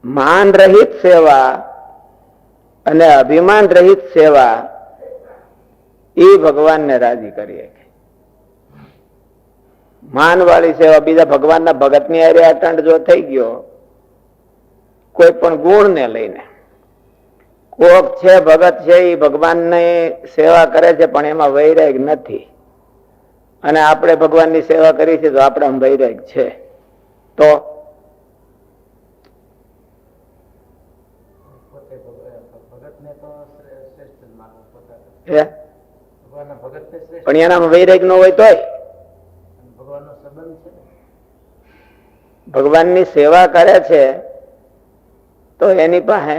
માન રહિત સેવા અને અભિમાન રહિત સેવા એ ભગવાનને રાજી કરીએ. માન વાળી સેવા બીજા ભગવાનના ભગતની હારે અટંડ જો થઈ ગયો, કોઈ પણ ગુણ ને લઈને, કોક છે ભગત છે એ ભગવાનની સેવા કરે છે પણ એમાં વૈરાગ નથી, અને આપણે ભગવાનની સેવા કરી છે તો આપણા વૈરાગ છે, તો પણ એનામાં વૈરાગ ન હોય તોય ભગવાનની સેવા કરે છે તો એની પાસે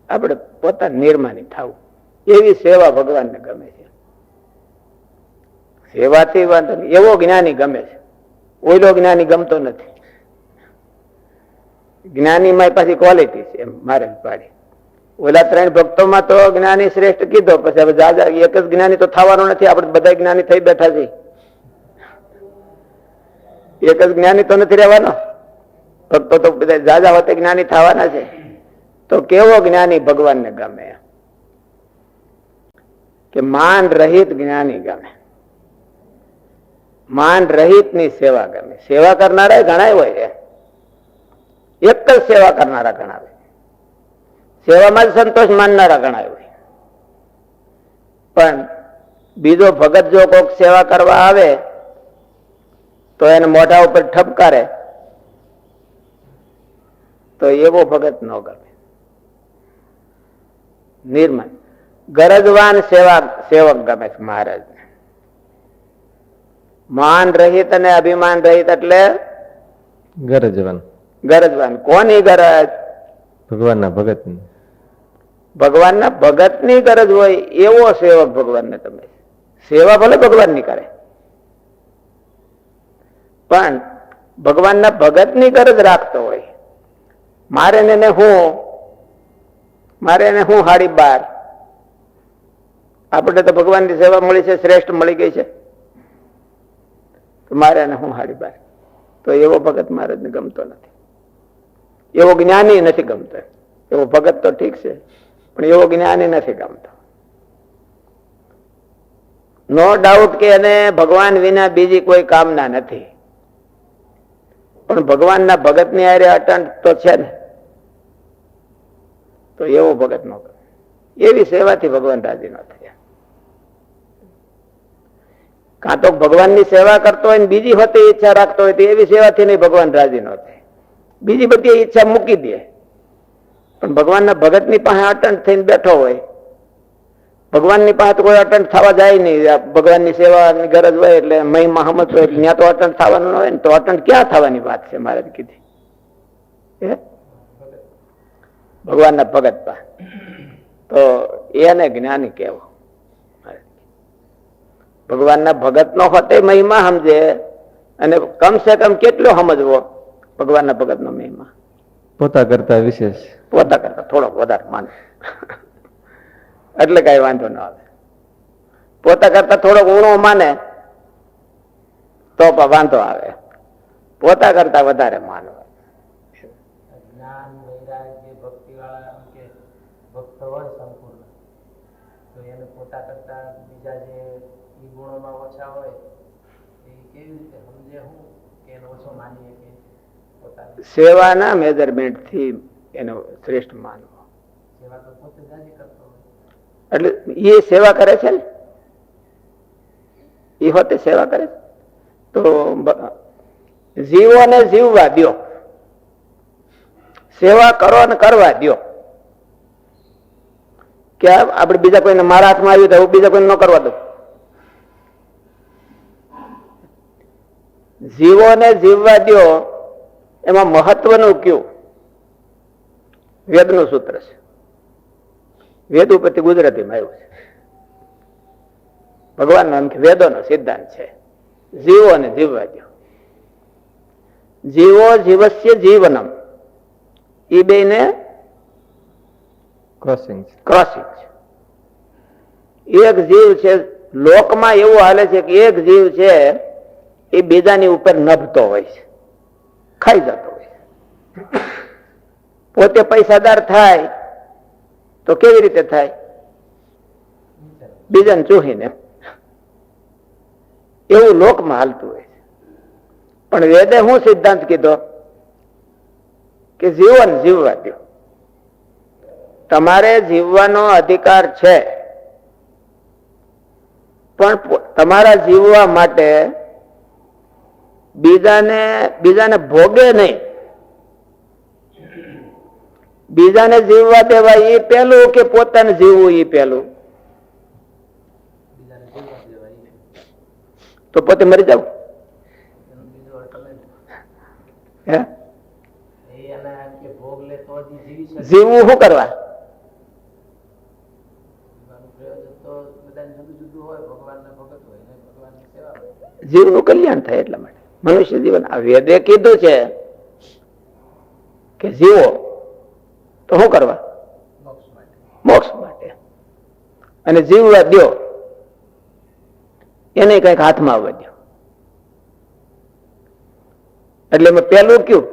આપણે પોતાની નિર્માની થવું, એવી સેવા ભગવાનને ગમે છે. સેવાથી વાંધો નહીં, એવો જ્ઞાની ગમે છે, ઓઈલો જ્ઞાની ગમતો નથી. જ્ઞાનીમાં પાછી ક્વોલિટી છે એમ મારે પાડી. ઓલા 3 ભક્તોમાં તો જ્ઞાની શ્રેષ્ઠ કીધો, પછી હવે એક જ જ્ઞાની તો થવાનું નથી, આપણે બધા જ્ઞાની થઈ બેઠા છીએ. એક જ જ્ઞાની તો નથી રહેવાનો, ભક્તો તો બધા જાજા હોતે જ્ઞાની થવાના છે. તો કેવો જ્ઞાની ભગવાનને ગમે? કે માન રહિત જ્ઞાની ગમે, માન રહિત ની સેવા ગમે. સેવા કરનારા ઘણા હોય છે, એક જ સેવા કરનારા ઘણા હોય, સેવામાં જ સંતોષ માનનારા ઘણા હોય. પણ બીજો ભગત જો કોઈક સેવા કરવા આવે તો એને મોઢા ઉપર ઠપકારે તો એવો ભગત ન ગમે. નિર્માણ ગરજવાન સેવક ગમે છે મહારાજ. માન રહિત અને અભિમાન રહિત એટલે ગરજવાન. ગરજવાન કોની ગરજ? ભગવાનના ભગતની. ભગવાનના ભગતની ગરજ હોય એવો સેવક ભગવાનને તમે. સેવા ભલે ભગવાનની કરે પણ ભગવાનના ભગતની ગરજ રાખતો હોય. મારે એને હું 12.5, આપણે તો ભગવાનની સેવા મળી છે, શ્રેષ્ઠ મળી ગઈ છે, તો મારે એને હું 12.5, તો એવો ભગત મહારાજને ગમતો નથી, એવો જ્ઞાની નથી ગમતો. એવો ભગત તો ઠીક છે પણ એવો જ્ઞાની નથી ગમતો. નો ડાઉટ કે એને ભગવાન વિના બીજી કોઈ કામના નથી, પણ ભગવાનના ભગતની હારે અટંટ તો છે ને, તો એવો ભગત ન કરે. એવી સેવાથી ભગવાન રાજી ન થયા. કાં તો ભગવાનની સેવા કરતો હોય ને બીજી હોતી ઈચ્છા રાખતો હોય તો એવી સેવાથી નહીં ભગવાન રાજી ન થાય. બીજી બધી ઈચ્છા મૂકી દે પણ ભગવાનના ભગતની પાસે અટંટ થઈને બેઠો હોય. ભગવાનની પાસે તો કોઈ અટંટ થવા જાય નહીં. ભગવાનની સેવાની ગરજ હોય એટલે મહિમા સમજ હોય એટલે ત્યાં તો અટંટ થવાનું હોય ને, તો અટંટ ક્યાં થવાની વાત છે મારે કીધી? ભગવાનના ભગત પા તો એને જ્ઞાની કહેવો. ભગવાનના ભગત નો હોતે મહિમા સમજે, અને કમસે કમ કેટલો સમજવો ભગવાનના ભગત નો મહિમા? પોતા કરતા વિશેષ, પોતા કરતા થોડોક વધારે માને એટલે કઈ વાંધો ના આવે. પોતા કરતા થોડોક ઊણો માને તો પણ વાંધો આવે, પોતા કરતા વધારે માનવો. સેવાના મેજરમેન્ટ થી એનો શ્રેષ્ઠ માનવો. એટલે એ સેવા કરે છે ને, એ હોતે સેવા કરે તો જીવોને જીવવા દો, સેવા કરો ને કરવા દો. કે આપણે બીજા કોઈને મારા હાથમાં આવ્યું તો બીજા કોઈને ન કરવા દો. જીવોને જીવવા દો. એમાં મહત્વનું કયું? વેદનું સૂત્ર છે. વેદ ઉપરથી ગુજરાતીમાં આવ્યું છે. ભગવાનનો એમ કે વેદોનો સિદ્ધાંત છે, જીવોને જીવવા દો. જીવો જીવસ્ય જીવનમ, એ બેને ક્રોસિંગ છે. એક જીવ છે, લોકમાં એવું હાલે છે કે એક જીવ છે એ બીજાની ઉપર નભતો હોય છે, ખાઈ જતો હોય છે. પોતે પૈસાદાર થાય તો કેવી રીતે થાય? બીજાને ચૂહીને. એવું લોકમાં હાલતું હોય છે. પણ વેદે શું સિદ્ધાંત કીધો કે જીવન જીવવા દો. તમારે જીવવાનો અધિકાર છે, પણ તમારા જીવવા માટે બીજાને ભોગે નહીં. બીજાને જીવવા દેવા એ પેલું કે પોતાને જીવવું એ પેલું? તો પોતે મરી જાવ. જીવવું શું કરવા? જીવનું કલ્યાણ થાય એટલા માટે મનુષ્ય જીવન. આ વેદે કીધું છે કે જીવો તો શું કરવા? મોક્ષ માટે. અને જીવવા દો, એને કઈક હાથમાં આવવા દો. એટલે મેં પેલું કયું,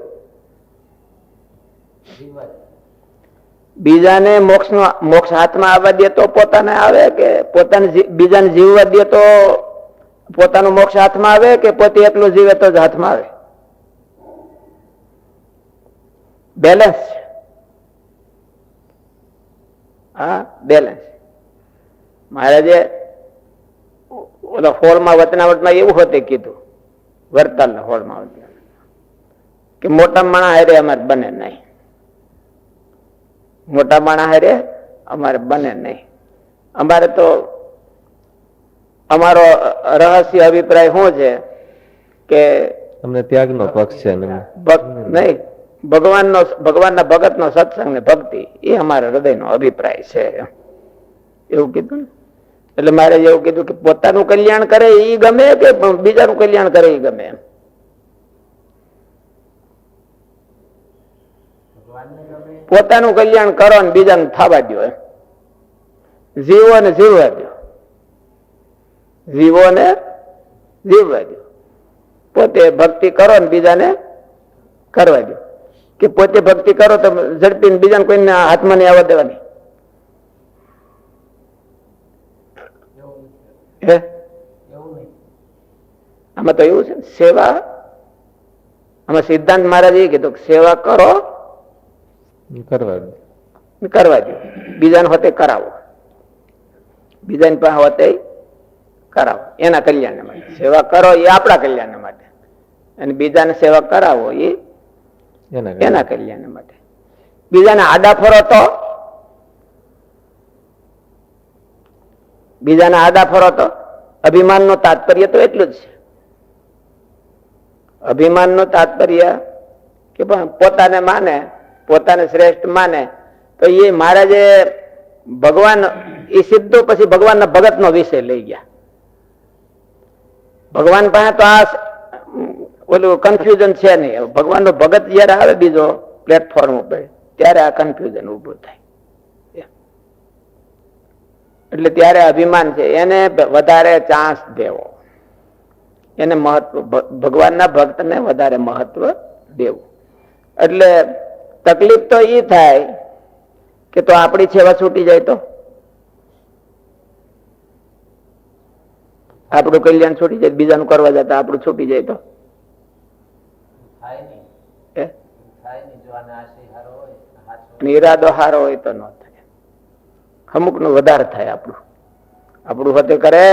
બીજાને મોક્ષ હાથમાં આવવા દે તો પોતાને આવે, કે પોતાને બીજાને જીવવા દે તો પોતાનું મોક્ષ હાથમાં આવે, કે પોતે એકલું જીવે તો જ હાથમાં આવે? બેલેન્સ છે. હા, બેલેન્સ. મહારાજે ઓલા હોળમાં વચનાવટમાં એવું હોતે કીધું, વરતાલના હોળમાં, કે મોટા માણા હારે અમારે બને નહીં. મોટા માણા હારે અમારે બને નહીં. અમારે તો અમારો રહસ્ય અભિપ્રાય શું છે કે અમને ત્યાગનો પક્ષ છે નહીં, ભગવાનના ભગતનો સત્સંગ ને ભક્તિ એ અમારા હૃદયનો અભિપ્રાય છે, એવું કીધું ને. એટલે મારે એવું કીધું કે પોતાનું કલ્યાણ કરે એ ગમે કે બીજાનું કલ્યાણ કરે એ ગમે? પોતાનું કલ્યાણ કરો ને બીજાને થવા દો. જીવો ને જીવવા દો. જીવો ને જીવવા દો. પોતે ભક્તિ કરો ને બીજાને કરવા દો. કે પોતે ભક્તિ કરો તો ઝડપીને બીજાને કોઈને હાથમાં નહીં આવવા દેવાની. આમાં તો એવું છે સેવા. આમાં સિદ્ધાંત મહારાજ એ કીધું સેવા કરો, કરવા દો. બીજાને હોતે કરાવો, બીજાની પાસે હોતે કરાવો, એના કલ્યાણ માટે. સેવા કરો એ આપણા કલ્યાણ માટે, અને બીજાને સેવા કરાવો એ એના કલ્યાણ માટે. બીજાને આડા ફરો તો અભિમાન નો તાત્પર્ય તો એટલું જ છે. અભિમાન નું તાત્પર્ય કે પોતાને માને, પોતાને શ્રેષ્ઠ માને, તો એ મહારાજે ભગવાન એ સીધો પછી ભગવાનના ભગત નો વિષય લઈ ગયા. ભગવાન પાસે તો આ ઓલું કન્ફ્યુઝન છે નહીં. ભગવાનનો ભગત જયારે આવે બીજો પ્લેટફોર્મ ઉપર, ત્યારે આ કન્ફ્યુઝન ઉભું થાય. એટલે ત્યારે અભિમાન છે એને વધારે ચાન્સ દેવો, એને મહત્વ, ભગવાનના ભક્તને વધારે મહત્વ દેવું. એટલે તકલીફ તો એ થાય કે તો આપણી સેવા છૂટી જાય તો, આપણું કલ્યાણ છૂટી જાય, બીજાનું કરવા જતા આપણું છૂટી જાય તો ઈરાદો હારો હોય તો ન થાય. અમુક નું વધારે થાય. આપણું હોતે કરે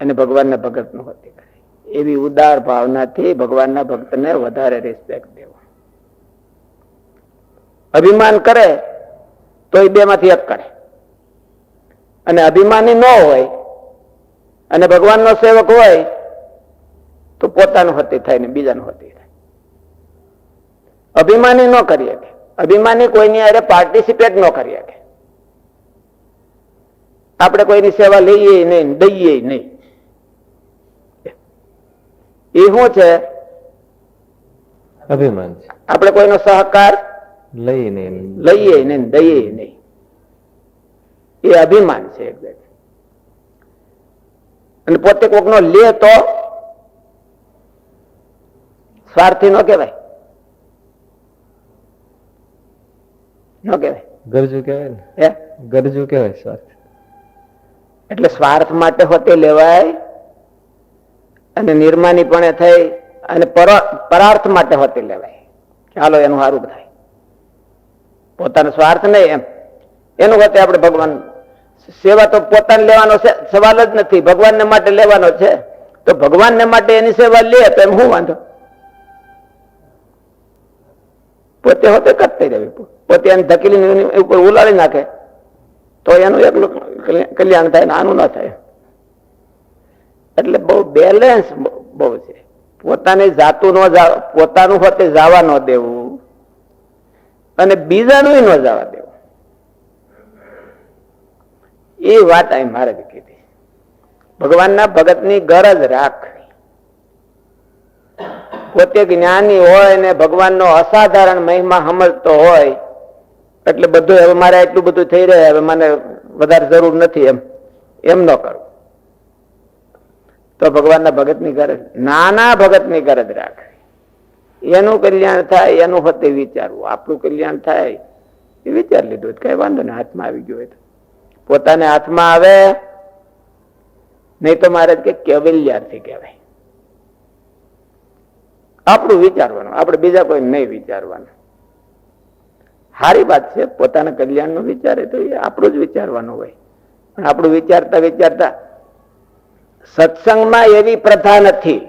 અને ભગવાનના ભગત નું હોતે કરે. એવી ઉદાર ભાવનાથી ભગવાનના ભક્તને વધારે રિસ્પેક્ટ દેવો. અભિમાન કરે તો એ બે માંથી એક કરે, અને અભિમાની ન હોય અને ભગવાનનો સેવક હોય તો પોતાનું હોતી થાય ને બીજાનું હોતી થાય. અભિમાની ન કરી શકે. અભિમાની કોઈની અરે પાર્ટિસિપેટ ન કરી શકે. આપણે કોઈની સેવા લઈએ નહીં, દઈએ નહીં. એ શું છે? અભિમાન છે. આપણે કોઈનો સહકાર લઈએ નહીં, દઈએ નહીં. એ અભિમાન છે. અને પોતે કોકનો લે તો સ્વાર્થી ન કહેવાય. ન કહેવાય? ગરજુ કહેવાય ને, હે? ગરજુ કહેવાય સ્વાર્થ. એટલે સ્વાર્થ માટે હોતે લેવાય અને નિર્માનીપણે થઈ અને પરાર્થ માટે હોતે લેવાય. ચાલો એનું સારું થાય, પોતાનો સ્વાર્થ નહીં એમ એનું હોતે આપણે ભગવાન સેવા તો પોતાને લેવાનો સવાલ જ નથી, ભગવાનને માટે લેવાનો છે. તો ભગવાનને માટે એની સેવા લે તો એમ શું વાંધો? પોતે હોતે કરતી રહેવી, પોતે એને ધકેલીને ઉપર ઉલાડી નાખે તો એનું એકલું કલ્યાણ થાય ને આનું ન થાય. એટલે બહુ બેલેન્સ બહુ છે. પોતાની જાતું ન પોતાનું હોતે જવા ન દેવું અને બીજાનું ન જવા દેવું. એ વાત અહીં મારે કીધી. ભગવાનના ભગતની ગરજ રાખવી. પોતે જ્ઞાની હોય ને ભગવાનનો અસાધારણ મહિમા સમજતો હોય એટલે બધું હવે મારે એટલું બધું થઈ રહે, હવે મને વધારે જરૂર નથી એમ ન કરવું. તો ભગવાનના ભગતની ગરજ, નાના ભગતની ગરજ રાખવી. એનું કલ્યાણ થાય એનું હોતે વિચારવું. આપણું કલ્યાણ થાય એ વિચાર લીધું, કઈ વાંધો ને હાથમાં આવી ગયું હોય તો પોતાને હાથમાં આવે, નહીં તો મારે કે કેવલ્યાર્થી કહેવાય. આપણું વિચારવાનું, આપણે બીજા કોઈ નહીં વિચારવાનું. સારી વાત છે, પોતાના કલ્યાણ નું વિચારે તો એ આપણું જ વિચારવાનું હોય. પણ આપણું વિચારતા વિચારતા સત્સંગમાં એવી પ્રથા નથી.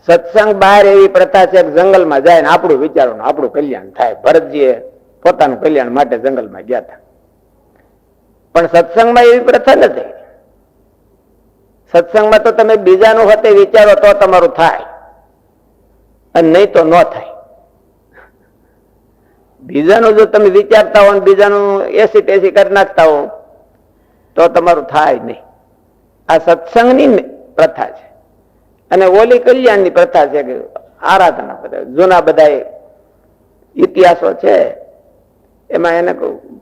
સત્સંગ બહાર એવી પ્રથા છે કે જંગલમાં જાય ને આપણું વિચારવાનું, આપણું કલ્યાણ થાય. ભરતજીએ પોતાનું કલ્યાણ માટે જંગલમાં ગયા હતા, પણ સત્સંગમાં એવી પ્રથા નથી. સત્સંગમાં તો તમે બીજાનું હોતે વિચારો તો તમારું થાય અને નહીં તો ન થાય. બીજાનું જો તમે વિચારતા હો બીજાનું એસી ટેસી કરી નાખતા હો તો તમારું થાય નહીં. આ સત્સંગની પ્રથા છે અને ઓલી કલ્યાણની પ્રથા છે કે આરાધના. બધા જૂના બધા ઇતિહાસો છે એમાં એને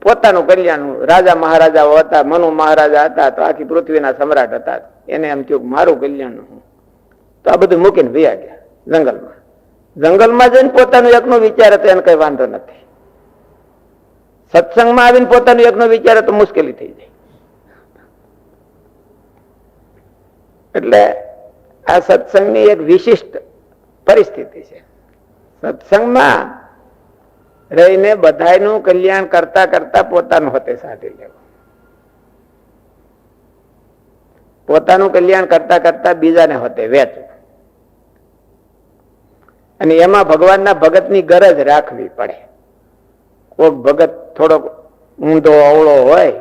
પોતાનું કલ્યાણ, રાજા મહારાજાઓ હતા, મનુ મહારાજા હતા તો આખી પૃથ્વીના સમ્રાટ હતા, એને એમ થયું મારું કલ્યાણ તો આ બધું મૂકીને ભૈયા ગયા જંગલમાં. જંગલમાં જઈને પોતાનું એકનું વિચારે તો એને કઈ વાંધો નથી. સત્સંગમાં આવીને પોતાનું એકનું વિચારે તો મુશ્કેલી થઈ જાય. એટલે આ સત્સંગની એક વિશિષ્ટ પરિસ્થિતિ છે. સત્સંગમાં રહીને બધાનું કલ્યાણ કરતા કરતા પોતાનું હોતે સાધી લેવું, પોતાનું કલ્યાણ કરતા કરતા બીજાને હોતે વેચવું. અને એમાં ભગવાનના ભગતની ગરજ રાખવી પડે. કોઈક ભગત થોડોક ઊંધો અવળો હોય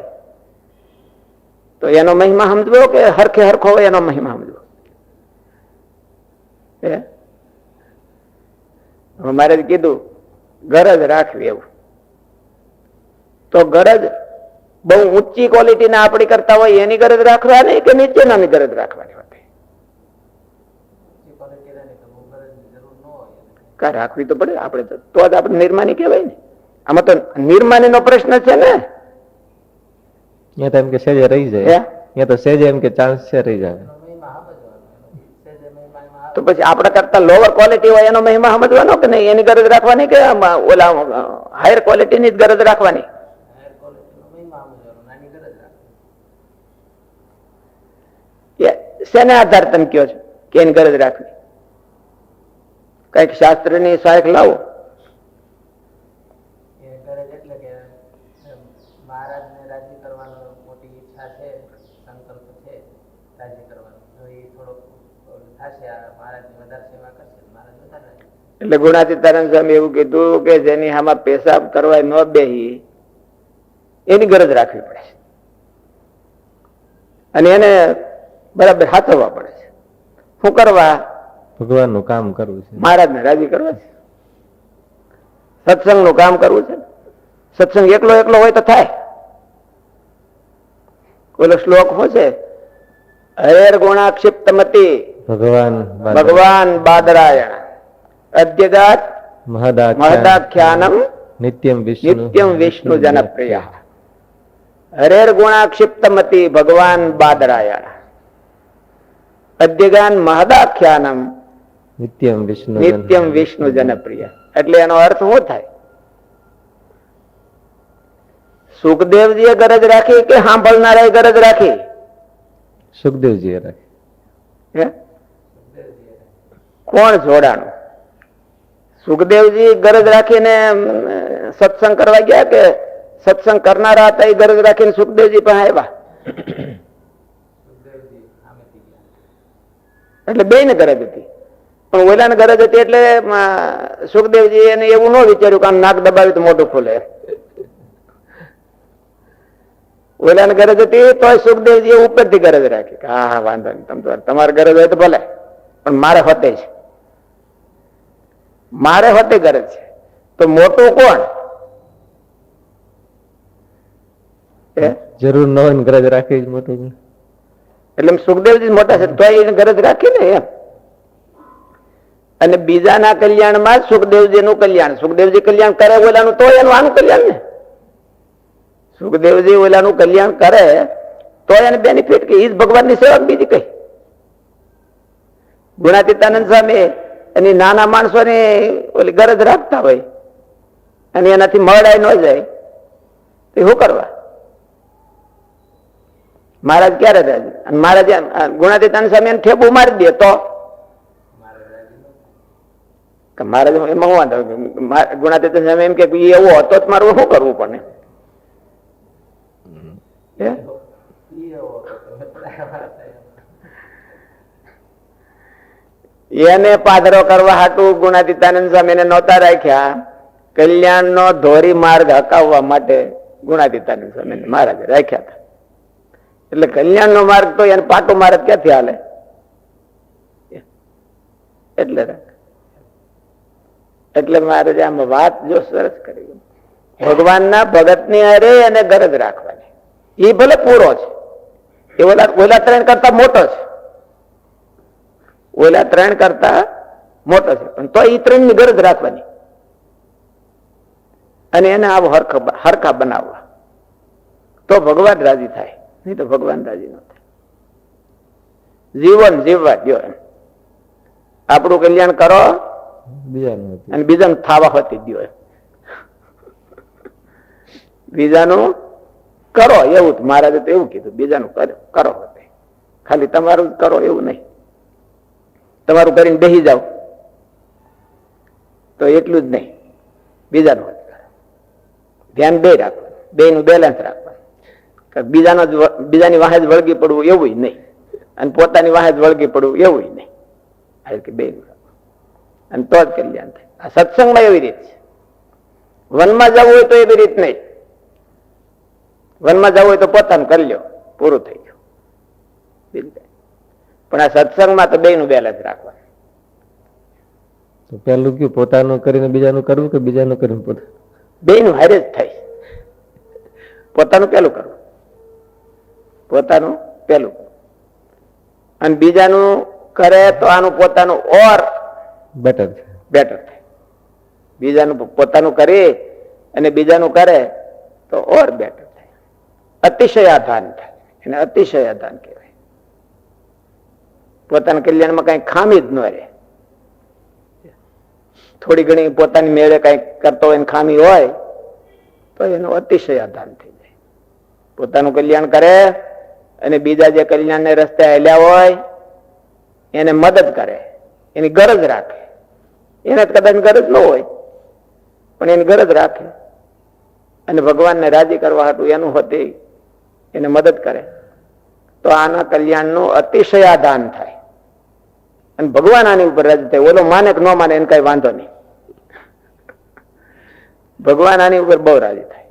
તો એનો મહિમા સમજવો કે હરખે હરખો હોય એનો મહિમા સમજવો? મારે કીધું ગરજ રાખવી એવું. તો ગરજ બહુ ઊંચી ક્વોલિટીના આપણી કરતા હોય એની ગરજ રાખવાની કે નીચેનાની ગરજ રાખવાની હોતી? રાખવી તો પડે આપણે, તો જ આપણે નિર્માની કહેવાય ને. આમાં તો નિર્માની નો પ્રશ્ન છે ને. ત્યાં તો એમ કે સહેજે રહી જાય, ત્યાં તો સહેજે એમ કે ચાન્સ છે રહી જાય. તો પછી આપણા કરતા લોઅર ક્વોલિટી હોય એનો મહિમા સમજવાનો કે નહીં? એની ગરજ રાખવાની કે ઓલા હાયર ક્વોલિટીની જ ગરજ રાખવાની? શેને આધાર તમે કયો છો કે એની ગરજ રાખવી? કઈક શાસ્ત્રની સહાયક લાવો. એટલે ગુણાતીતાનંદ સ્વામી એવું કીધું કે જેની આમાં પેશાબ કરવા ન બેહી એની ગરજ રાખવી પડે છે અને એને બરાબર હાથવવા પડે છે. શું કરવા? ભગવાનનું કામ કરવું છે, મહારાજને રાજી કરવા છે, સત્સંગનું કામ કરવું છે. સત્સંગ એકલો એકલો હોય તો થાય. ઓલો શ્લોક શું છે? હરેર ગુણાક્ષિપ્તમતી ભગવાન બાદરાયણ અદ્યગાત મહદાખ્યાનમ નિત્યમ વિષ્ણુ જનપ્રિય. હરેર ગુણાક્ષિપ્તમતી ભગવાન બાદરાયણ અદ્યગાન મહદાખ્યાનમ નિત્યમ વિષ્ણુ જનપ્રિય. એટલે એનો અર્થ શું થાય? સુખદેવજીએ ગરજ રાખી કે સાંભળનારાએ ગરજ રાખી? સુખદેવજીએ રાખી. હે? કોણ જોડાણું? સુખદેવજી ગરજ રાખીને સત્સંગ કરવા ગયા કે સત્સંગ કરનારા હતા એ ગરજ રાખીને સુખદેવજી પાસે આવ્યા? એટલે બે ને ગરજ હતી, પણ ઓલાને ગરજ હતી એટલે સુખદેવજી એને એવું ન વિચાર્યું કે આમ નાક દબાવી તો મોઢું ખુલે. ઓલાને ગરજ હતી તો સુખદેવજી ઉપરથી ગરજ રાખી કે હા હા વાંધો નહીં, તમારે ગરજ હોય તો ભલે, પણ મારે હોતે છે, મારે હોતે ગરજ છે. તો મોટું કોણ? જરૂર ન હોય ગરજ રાખી મોટું. એટલે સુખદેવજી મોટા છે તો એને ગરજ રાખી ને એમ. અને બીજાના કલ્યાણમાં જ સુખદેવજી નું કલ્યાણ. સુખદેવજી કલ્યાણ કરે ઓલાનું તો એનું આનું કલ્યાણ ને. સુખદેવજી ઓલાનું કલ્યાણ કરે તો એને બેનિફિટ કે ઈ ભગવાનની સેવા બીજી કઈ. ગુણાતીતાનંદ સ્વામી એની નાના માણસોને ઓલી ગરજ રાખતા હોય અને એનાથી મળાય ન જાય તો શું કરવા? મહારાજ ક્યારે રહે? અને મહારાજ ગુણાતીતાનંદ સ્વામી એને ઠેબુ મારી દે તો મહારાજ એમાં હું વાંધો? ગુણાતીતાનંદ સ્વામી એમ કે એવો હતો જ મારું શું કરવું પડે? એને પાદરો કરવા હાટુ ગુણાતીતાનંદ સ્વામીને નહોતા રાખ્યા, કલ્યાણ નો ધોરી માર્ગ હકાવવા માટે ગુણાતીતાનંદ સ્વામીને મહારાજે રાખ્યા હતા. એટલે કલ્યાણ નો માર્ગ તો એને પાટો માર્ગ ક્યાંથી હાલે? એટલે મહારાજે આમાં વાત જો સરસ કરી. ભગવાનના ભગતની અરે એને ગરજ રાખવાની. એ ભલે પૂરો છે, એ ઓલા ત્રણ કરતા મોટો છે, ઓલા ત્રણ કરતા મોટો છે, પણ તો એ ત્રણ ની ગરજ રાખવાની અને એને આવો હરખા બનાવવા, તો ભગવાન રાજી થાય, નહીં તો ભગવાન રાજી ન થાય. જીવન જીવવા દો એમ. આપણું કલ્યાણ કરો અને બીજાનું થાવા હોતી દો એમ. બીજાનું કરો એવું મહારાજે તો એવું કીધું, બીજાનું કરો હોતે, ખાલી તમારું કરો એવું નહીં. તમારું કરીને બેસી જાવ તો એટલું જ નહીં, બીજાનું ધ્યાન બે રાખવાનું, બે નું બેલેન્સ રાખવાનું. બીજાની વાહે જ વળગી પડવું એવું નહીં, અને પોતાની વાહે જ વળગી પડવું એવું નહીં. બે અને તો જ કલ્યાણ થાય. આ સત્સંગમાં એવી રીત છે. વનમાં જવું હોય તો એવી રીત નહીં. વનમાં જવું હોય તો પોતાનું કરી લ્યો, પૂરું થઈ ગયું. પણ આ સત્સંગમાં તો બે નું બેલેન્સ રાખવાનું. પેલું કયું પોતાનું કરીને બીજાનું કરવું કે બીજાનું કરીને પોતાનું? બે નું હારે જ થાય. પોતાનું પેલું કરવું, પોતાનું પેલું, અને બીજાનું કરે તો આનું પોતાનું ઓર બેટર થાય. બીજાનું પોતાનું કરી અને બીજાનું કરે તો ઓર બેટર થાય. અતિશયાધાન થાય, એને અતિશયાધાન કહેવાય. પોતાના કલ્યાણમાં કઈ ખામી જ ન રહે. થોડી ઘણી પોતાની મેળે કઈ કરતો હોય ખામી હોય તો એનું અતિશયાધાન થઈ જાય. પોતાનું કલ્યાણ કરે અને બીજા જે કલ્યાણને રસ્તે હાલ્યા હોય એને મદદ કરે, એની ગરજ રાખે. એને કદાચ ગરજ ન હોય પણ એની ગરજ રાખે અને ભગવાનને રાજી કરવા હાટું એનું હોતી એને મદદ કરે તો આના કલ્યાણનું અતિશયાધાન થાય અને ભગવાન આની ઉપર રાજી થાય. ઓલો માને કે ન માને એને કઈ વાંધો નહીં, ભગવાન આની ઉપર બહુ રાજી થાય.